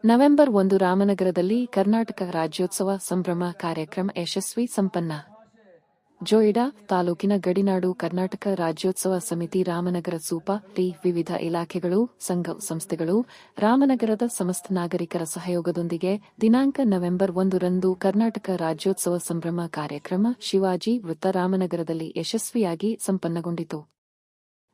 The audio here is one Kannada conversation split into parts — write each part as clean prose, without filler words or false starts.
ನವೆಂಬರ್ 1 ರಾಮನಗರದಲ್ಲಿ ಕರ್ನಾಟಕ ರಾಜ್ಯೋತ್ಸವ ಸಂಭ್ರಮ ಕಾರ್ಯಕ್ರಮ ಯಶಸ್ವಿ ಸಂಪನ್ನ. ಜೋಯಿಡಾ ತಾಲೂಕಿನ ಗಡಿನಾಡು ಕರ್ನಾಟಕ ರಾಜ್ಯೋತ್ಸವ ಸಮಿತಿ ರಾಮನಗರ ಟಿ ವಿವಿಧ ಇಲಾಖೆಗಳು, ಸಂಘ ಸಂಸ್ಥೆಗಳು, ರಾಮನಗರದ ಸಮಸ್ತ ನಾಗರಿಕರ ಸಹಯೋಗದೊಂದಿಗೆ ದಿನಾಂಕ ನವೆಂಬರ್ 1 ರಂದು ಕರ್ನಾಟಕ ರಾಜ್ಯೋತ್ಸವ ಸಂಭ್ರಮ ಕಾರ್ಯಕ್ರಮ ಶಿವಾಜಿ ವೃತ್ತ ರಾಮನಗರದಲ್ಲಿ ಯಶಸ್ವಿಯಾಗಿ ಸಂಪನ್ನಗೊಂಡಿತು.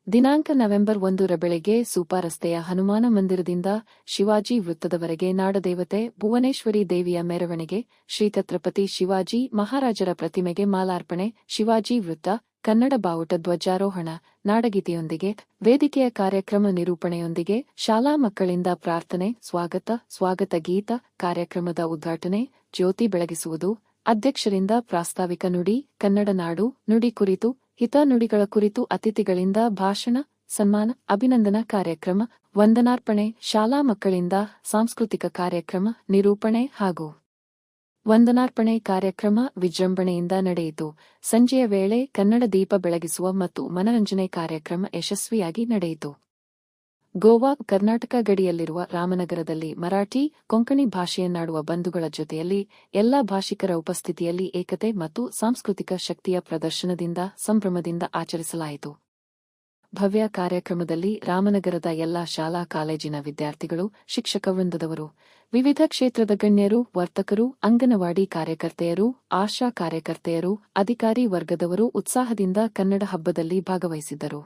ದಿನಾಂಕ ನವೆಂಬರ್ 1 ರ ಬೆಳಗ್ಗೆ ಸೂಪಾ ರಸ್ತೆಯ ಹನುಮಾನ ಮಂದಿರದಿಂದ ಶಿವಾಜಿ ವೃತ್ತದವರೆಗೆ ನಾಡದೇವತೆ ಭುವನೇಶ್ವರಿ ದೇವಿಯ ಮೆರವಣಿಗೆ, ಶ್ರೀ ಛತ್ರಪತಿ ಶಿವಾಜಿ ಮಹಾರಾಜರ ಪ್ರತಿಮೆಗೆ ಮಾಲಾರ್ಪಣೆ, ಶಿವಾಜಿ ವೃತ್ತ, ಕನ್ನಡ ಬಾವುಟ ಧ್ವಜಾರೋಹಣ, ನಾಡಗೀತೆಯೊಂದಿಗೆ, ವೇದಿಕೆಯ ಕಾರ್ಯಕ್ರಮ ನಿರೂಪಣೆಯೊಂದಿಗೆ, ಶಾಲಾ ಮಕ್ಕಳಿಂದ ಪ್ರಾರ್ಥನೆ, ಸ್ವಾಗತ ಗೀತ, ಕಾರ್ಯಕ್ರಮದ ಉದ್ಘಾಟನೆ, ಜ್ಯೋತಿ ಬೆಳಗಿಸುವುದು, ಅಧ್ಯಕ್ಷರಿಂದ ಪ್ರಾಸ್ತಾವಿಕ ನುಡಿ, ಕನ್ನಡ ನಾಡು ನುಡಿ ಕುರಿತು, ಹಿತ ನುಡಿಗಳ ಕುರಿತು ಅತಿಥಿಗಳಿಂದ ಭಾಷಣ, ಸನ್ಮಾನ, ಅಭಿನಂದನಾ ಕಾರ್ಯಕ್ರಮ, ವಂದನಾರ್ಪಣೆ, ಶಾಲಾ ಮಕ್ಕಳಿಂದ ಸಾಂಸ್ಕೃತಿಕ ಕಾರ್ಯಕ್ರಮ, ನಿರೂಪಣೆ ಹಾಗೂ ವಂದನಾರ್ಪಣೆ ಕಾರ್ಯಕ್ರಮ ವಿಜೃಂಭಣೆಯಿಂದ ನಡೆಯಿತು. ಸಂಜೆಯ ವೇಳೆ ಕನ್ನಡ ದೀಪ ಬೆಳಗಿಸುವ ಮತ್ತು ಮನರಂಜನೆ ಕಾರ್ಯಕ್ರಮ ಯಶಸ್ವಿಯಾಗಿ ನಡೆಯಿತು. ಗೋವಾ ಕರ್ನಾಟಕ ಗಡಿಯಲ್ಲಿರುವ ರಾಮನಗರದಲ್ಲಿ ಮರಾಠಿ, ಕೊಂಕಣಿ ಭಾಷೆಯನ್ನಾಡುವ ಬಂಧುಗಳ ಜೊತೆಯಲ್ಲಿ ಎಲ್ಲಾ ಭಾಷಿಕರ ಉಪಸ್ಥಿತಿಯಲ್ಲಿ ಏಕತೆ ಮತ್ತು ಸಾಂಸ್ಕೃತಿಕ ಶಕ್ತಿಯ ಪ್ರದರ್ಶನದಿಂದ ಸಂಭ್ರಮದಿಂದ ಆಚರಿಸಲಾಯಿತು. ಭವ್ಯ ಕಾರ್ಯಕ್ರಮದಲ್ಲಿ ರಾಮನಗರದ ಎಲ್ಲಾ ಶಾಲಾ ಕಾಲೇಜಿನ ವಿದ್ಯಾರ್ಥಿಗಳು, ಶಿಕ್ಷಕ ವೃಂದದವರು, ವಿವಿಧ ಕ್ಷೇತ್ರದ ಗಣ್ಯರು, ವರ್ತಕರು, ಅಂಗನವಾಡಿ ಕಾರ್ಯಕರ್ತೆಯರು, ಆಶಾ ಕಾರ್ಯಕರ್ತೆಯರು, ಅಧಿಕಾರಿ ವರ್ಗದವರು ಉತ್ಸಾಹದಿಂದ ಕನ್ನಡ ಹಬ್ಬದಲ್ಲಿ ಭಾಗವಹಿಸಿದ್ದರು.